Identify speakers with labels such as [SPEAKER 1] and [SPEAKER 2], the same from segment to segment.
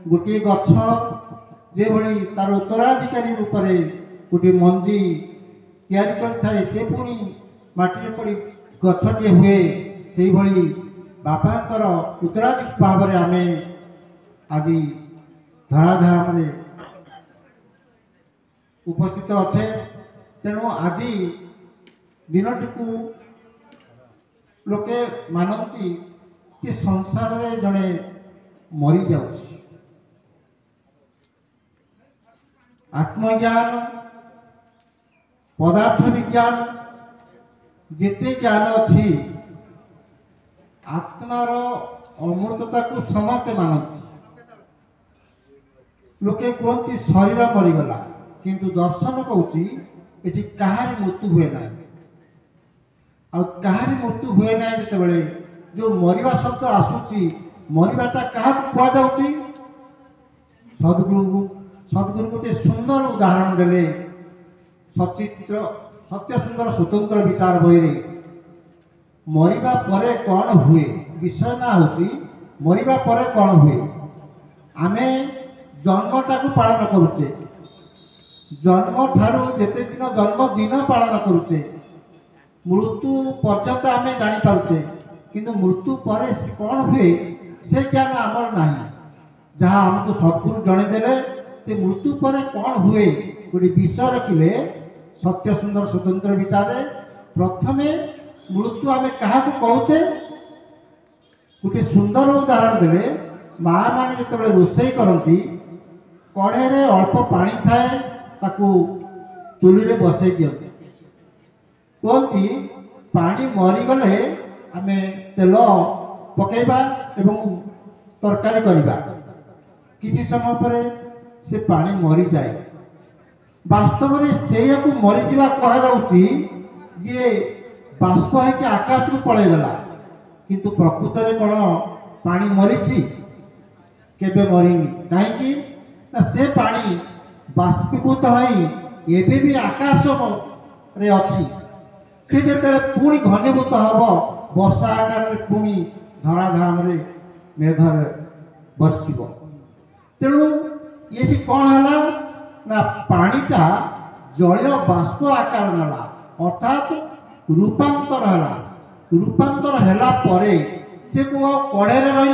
[SPEAKER 1] गोटे गछ जे भली तार उत्तराधिकारी रूप में गोटे मंजी तैयारी कर से पुणी माटी पड़ी गछटे हुए से भली बापांकर उत्तराधिकारी भाव में आम आज धराधाम उपस्थित अच्छे। तेणु आज दिनटी को लोके मानती कि संसार में जड़े मरी जाउछि। आत्मज्ञान पदार्थ विज्ञान जिते ज्ञान अच्छी आत्मार अमृतता को समस्ते मानती। लोके कहते शरीर मरीगला किंतु दर्शन कहूँ ये कहार मृत्यु हुए ना आ कहार मृत्यु हुए ना जिते जो मरिबा शब्द आसूची मरवाटा क्या कहुच्छी सद्गुरु गोटे सुंदर उदाहरण देले सचित्र सत्य सुंदर स्वतंत्र विचार बही मरिबा परे कौन हुए विषय ना होची मरिबा परे कौन हुए। आमे जन्मटा को पालन करुचे जन्म ठारू जेते दिन जन्मदिन पालन करुचे मृत्यु पर्यंत आमे जानी पारुचे किंतु मृत्यु पर कौन हुए से ज्ञान आमर ना जहाँ आमको सद्गुरु जनईदेले से मृत्यु पर कौन हुए गोटे विषय रखिले सत्य सुंदर स्वतंत्र विचार प्रथमे मृत्यु आम क्या कहुचे गोटे सुंदर उदाहरण देले माँ मैंने जो रोषे करती कढ़े अल्प पानी थाए ताकू चुली रे बसई दियंती कहती पानी मरीगले आम तेल पकेबा एवं तरकारी करवा किसी समय पर से पानी मरी जाए वास्तव में से मरीजा कहुची ये बाष्प है आकाश को पलैगला किंतु प्रकृत में कौन पानी मरीची केबे मरीनी कहीं से पानी बाष्पीभूत होई एबे भी आकाश रे अच्छी से जो पुणी घनीभूत हम वर्षा आकार पुणी धराधाम रे मेघ बरसिब तेणु ये कौन है ना पानीटा जल बाष्प आकार नाला अर्थात रूपांतर है रूपांतर हैला परे से को कड़े रहा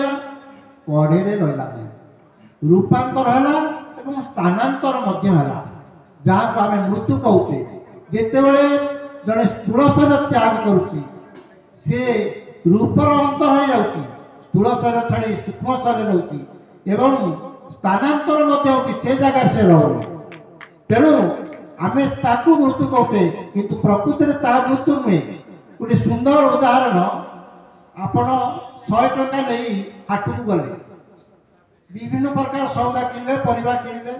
[SPEAKER 1] कड़े रहा नहीं रूपांतर है एवं स्थानांतर जहाँ को आम मृत्यु कहचे जितेबले जड़े स्थूल शरीर त्याग करुच्ची से रूपर अंतर हो जाऊँगी स्थूल शरीर छाड़ी सूक्ष्म शरीर होती एवं स्थानांतर होती से जगह से रहुनी तेणु आम ताकू मृत्यु कहते किंतु प्रकृति में ता मृत्यु नुहे। गोटे सुंदर उदाहरण आपण 100 टंका नहीं हाट को गले विभिन्न प्रकार सौदा किणले परिवार किणले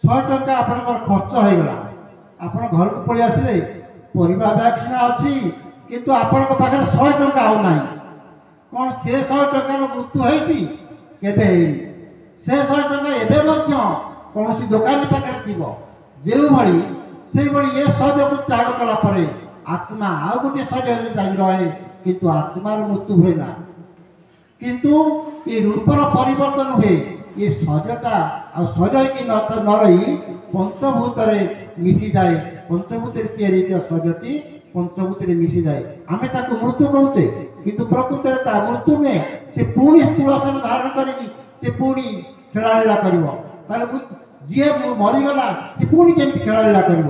[SPEAKER 1] 100 टंका आपंकर खर्च हो गला आपण घर को पलि आसिले परिवार बैग सीना अच्छी किंतु आपण पाखे 100 टंका आउ ना कौन से 100 टंकार मृत्यु होती केबे से 100 टंका एवं कौन सी दुकानी पाखे थी जो भली से भली ये शरीर को त्याग कला परे आत्मा आउ गोटे शरीर जाई रहे किंतु आत्मार मृत्यु हुए ना किंतु ये रूपर परिवर्तन हुए ये शरीरटा आ शरीर की न रही पंचभूत मिसी जाए पंचभूत शरीरटी पंचभूत मिसी जाए आम ताको मृत्यु कहचे किंतु प्रकृत में ता मृत्यु में से पुणी स्थूल शरीर धारण करी से पुणी खेलालीला कर जी मरीगला से पुणी केमती खेलालीला कर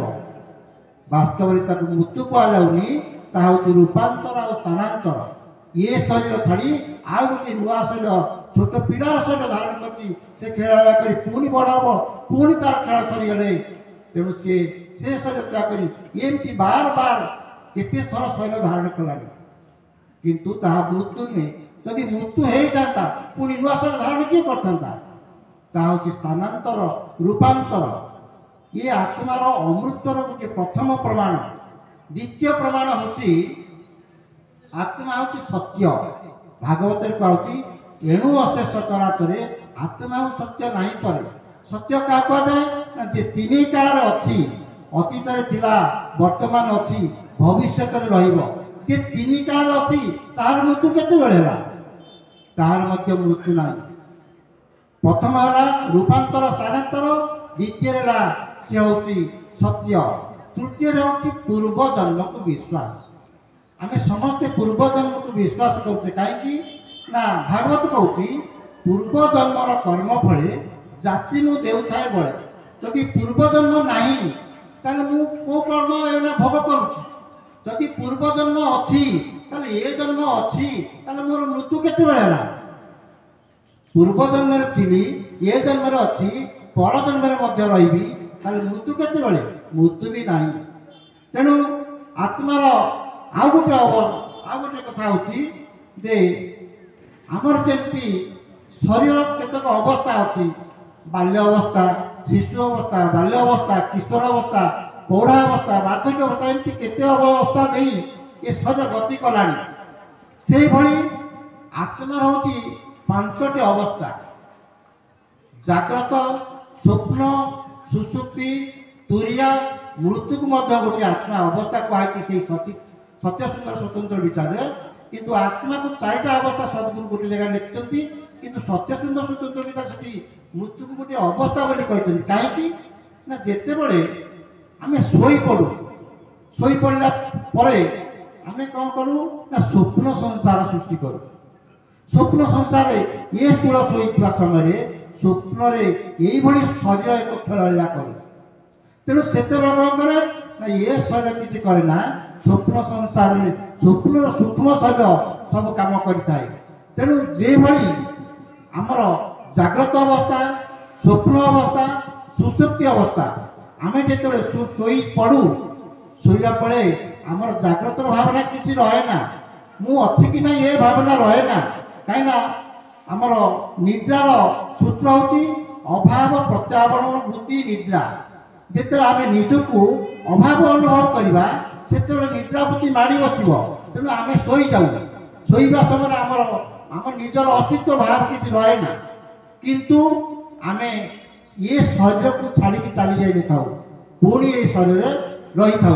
[SPEAKER 1] वास्तव में मृत्यु कहुनी ता हूँ रूपांतर और स्थानांतर ये शरीर छाड़ी आउ गोटे नुआ शरीर छोट पिलार शरीर धारण कर खेला कर पुणी बड़ हम पुणी तार खेल सरीगले तेणु सी से शरीर त्याग कर एमती बार बार केते थर शरीर धारण कलानी किंतु ताहा मृत्यु नुहे जदि मृत्यु हो जाता पुणी नुआ शरीर धारण किए करता हूँ स्थानांतर रूपांतर ये आत्मार अमृतर गोटे प्रथम प्रमाण। द्वितीय प्रमाण हूँ आत्मा हूँ सत्य भागवत कहूँ एणु अशेष चराचरे आत्मा हूँ सत्य नहीं परे सत्य क्या कहुए जे तीन काल अच्छी अतीत थिला वर्तमान अच्छी भविष्य जे तीन काल अच्छी तार मृत्यु केते तार मृत्यु ना प्रथम है रूपांतर स्थानांतर, द्वितीय है सी हूँ सत्य, तृतीय हूँ पूर्व जन्म को विश्वास। आम समस्ते पूर्व जन्म को विश्वास करुचे कहीं ना भागवत कहूँ पूर्व जन्मर कर्म फले जाची मु देउ थाए बळे। जदि पूर्व जन्म नाही ताले मु को कर्म एना भोग करूची। जदि पूर्व जन्म अछि ताले ए जन्म अछि ताले मोर मृत्यु केते बेले होला। पूर्व जन्म रे थिली ए जन्म रे अछि पर जन्म रे मध्य रहिबी ताले मृत्यु केते बेले मृत्यु भी नाही। तेणु आत्मार आउ गोटे कथा होची जे आमर जेंती शरीर केतक अवस्था अछि, बाल्य अवस्था, शिशु अवस्था, बाल्य अवस्था, किशोर अवस्था, पौढ़ा अवस्था, वार्धक्य अवस्था, एमती केते अवस्था दे ये शरीर गति कलानी। से भली आत्मार होची पांचटी अवस्था, जाग्रत, स्वप्न, सुसुप्ति, तुरिया, मृत्यु को मध्य गोटे आत्मा अवस्था कहुई से सत्य सुंदर स्वतंत्र विचार। किंतु आत्मा को चारिटा अवस्था सदगुरु गोटे जगह लिखिंट, किंतु सत्य सुंदर स्वतंत्र विचार से मृत्यु को गोटे अवस्था बोली कहते कहीं ना जिते बड़े आम शोई पड़ू, शोई पड़ा आम कौन करूँ ना स्वप्न संसार सृष्टि करूँ। स्वप्न संसार ये स्थूल शोईवा समय स्वप्न ये शरीर एक खेला करे। तेणु से कौन करे ना ये शरीर किसी करे ना स्वप्न संसार स्वप्न सूक्ष्म शरीर सब काम करें। तेणु जे भली आमर जाग्रत अवस्था, स्वप्न अवस्था, सुसुप्ति अवस्था आम जो शोई पड़ू शोवा पड़े आमर जाग्रत भावना किसी रहे ना, मु अच्छी कि ना ये भावना रहे ना। कहीं आमर निद्रार सूत्र होची अभाव प्रत्यावरण वृत्ति निद्रा। जिते आम निजक अभाव अनुभव करवा से निद्रा वृत्ति माड़ी बसव। तेणु आम शोई जाऊ, शोवा समय आम निजर अस्तित्व भाव किसी रहे ना। किंतु आमे ये शरीर को छाड़ी चली जाई था, पुणी ये शरीर रही था।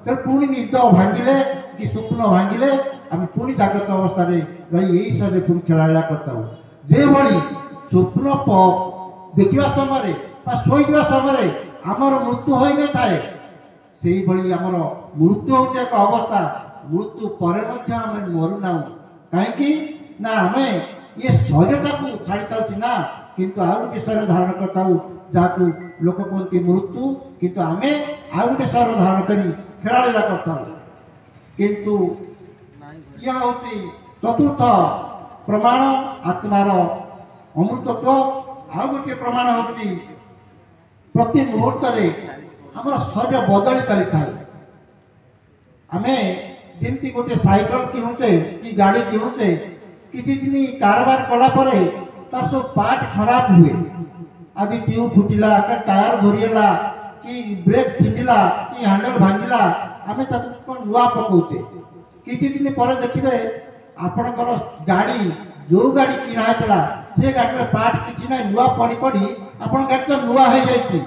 [SPEAKER 1] तो पुणी निद भांगिले कि स्वप्न भांगिले आम पुणी जाग्रत अवस्था रही यही शरीर पुणी खेला करता हूँ। जे भली स्वप्न देखा समय शोवा समय आमर मृत्यु हो गई थाए, से भली आमर मृत्यु हूँ एक अवस्था। मृत्यु पर आम मरुना कहीं ना आम ये शरीरटा को छाड़ी था ना, किंतु आउ गोटे शरीर धारण करता जहाँ लोक कहते मृत्यु, किंतु आम आउ गोटे शरीर धारण कर खेला करता। किंतु यह हूँ चतुर्थ प्रमाण आत्मार अमृतत्व। आउ गोटे प्रमाण हूँ प्रति मुहूर्त आम शरीर बदली चली था। आम जमी गोटे साइकेल किणुचे कि गाड़ी किणुचे किसी दिन कारबार कलापर तार सब पार्ट खराब हुए। आज ट्यूब फुटिला, टायर घोरीला, कि ब्रेक छिंडिला, कि हैंडल भांगिला, आम नुआ पकाउचे। किसी दिन पर देखिए आपणकर गाड़ी जो गाड़ी किणा से गाड़ी में पार्ट किसी ना नुआ पड़ी पड़ी आप गाड़ी तो नुआ हो जाए,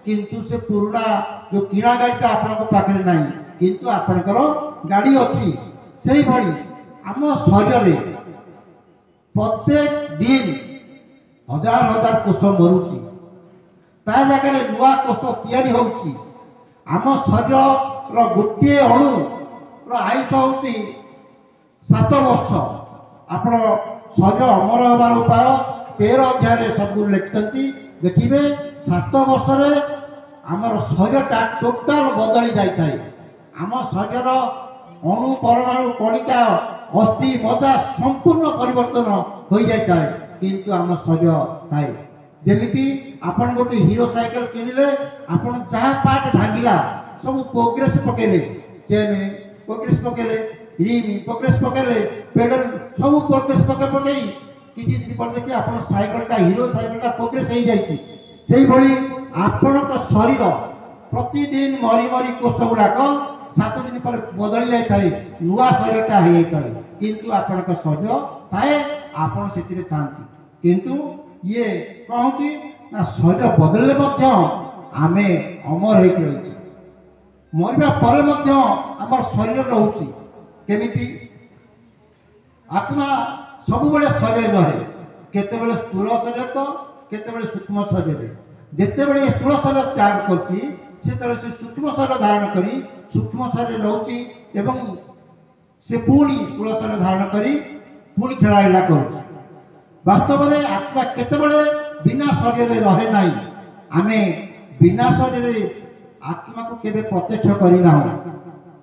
[SPEAKER 1] किंतु से पुराना जो किणा गाड़ीटा आपण पाखे ना, किंतु आपणकर गाड़ी अच्छी। से भली आम शरीर प्रत्येक दिन हजार हजार कोष मरुची, ता जगह नुआ कोष तैयारी होउची। आम शरीर गोटे अणु आयुष होउची 7 वर्ष। आपण शरीर अमर होबार उपाय 13 अध्याय सब लिखिंट देखिए। 7 वर्ष आमर शरीरटा टोटाल बदली जाए। आम शरीर अणु परमाणु कणिका अस्थि मज्जा संपूर्ण परिवर्तन हो जाए, किंतु आम शरीर थाए जमीती। आपन गोटे हीरो साइकेल किणिले आपन जहाँ पार्ट भांगिला सब प्रोग्रेस पकेले, चेन प्रोग्रेस पकेले, रिम प्रोग्रेस पकेले, पेडल सब प्रोग्रेस पके किसी दिन पर देखिए आप साइकेलटा हीरो साइकेलटा प्रोग्रेस हो जाए। से भली आपण शरीर प्रतिदिन मरी मरी कोष गुड़ाक 7 दिन पर बदली जाए, नुआ शरीरटा हो जाए, किंतु आपण शरीर थाए आपण से थांती। किंतु ये कहूँ ना शरीर बदलले आमे अमर हो रही, मरवा पर आम शरीर रोचे केमिति। आत्मा सब बड़े शरीर रहे, केतेबेले स्थूल शरीर तो केतेबेले सूक्ष्म शरीर जेतेबेले स्थूल शरीर त्याग करछि सेतेबेले से सूक्ष्म शरीर धारण करी सूक्ष्म शरीर रहउछि एवं से पुणी स्थूल शरीर धारण करी पुणी खेलाइला करुछि। वास्तव में आत्मा केतेबेले बिना शरीर रहे नाही। आमे बिना शरीर आत्मा को केबे प्रत्यक्ष करिना हो।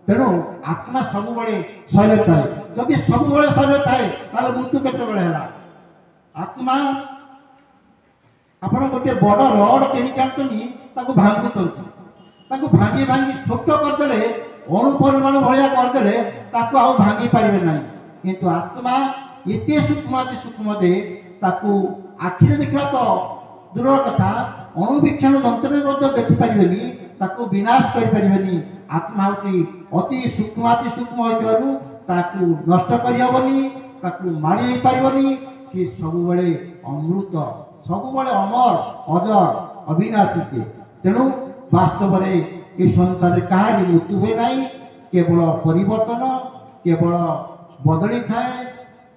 [SPEAKER 1] तेणु आत्मा सबुबले शरीर थाए जदि सबुबले शरीर थाए ताले मृत्यु केतेबेले हैला। आत्मा आपण गोटे बड़ रड किणिक आनी ताको भांगुचंती ताको भांगी भांगी छोट करदेले अणु परिमाण भलिया करदेले ताको आउ भांगी पारिबे नाही। किंतु आत्मा एते सूक्ष्म जे ताको आखिरे देखा तो दूर कथा अणुवीक्षण यंत्र देखि पारिबेनी ताको विनाश करि पारिबेनी। आत्मा होची अति सूक्ष्म होइबारु ताको नष्ट करि हबनी ताको मारि पारिबनी। से सबुबले अमृत सबुबले अमर अजर अविनाशी से। तेणु वास्तव में ये संसार कहार मृत्यु हुए नहीं केवल परिवर्तन केवल बदली थाए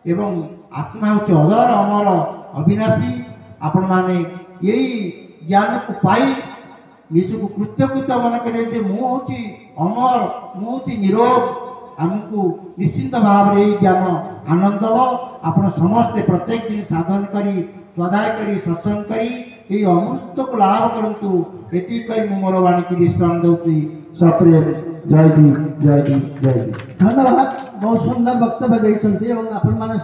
[SPEAKER 1] एवं आत्मा होची अजर अमर अविनाशी। आपण माने यही ज्ञान को पाई निजको कृत्यकृत्य मन करे जे मु होची अमर मु होची निरोग आमको निश्चिंत भाव रे ज्ञान आनंद आपण समस्ते प्रत्येक दिन साधन करी स्वाध्याय करी सत्संग करी ये अमृत को लाभ करंतु एति कई मोर वाणी की विश्राम दउची। सप्रेम जय दी जय दी जय दी।
[SPEAKER 2] धन्यवाद। बहुत सुंदर वक्तव्य दैछंती एवं आपण माने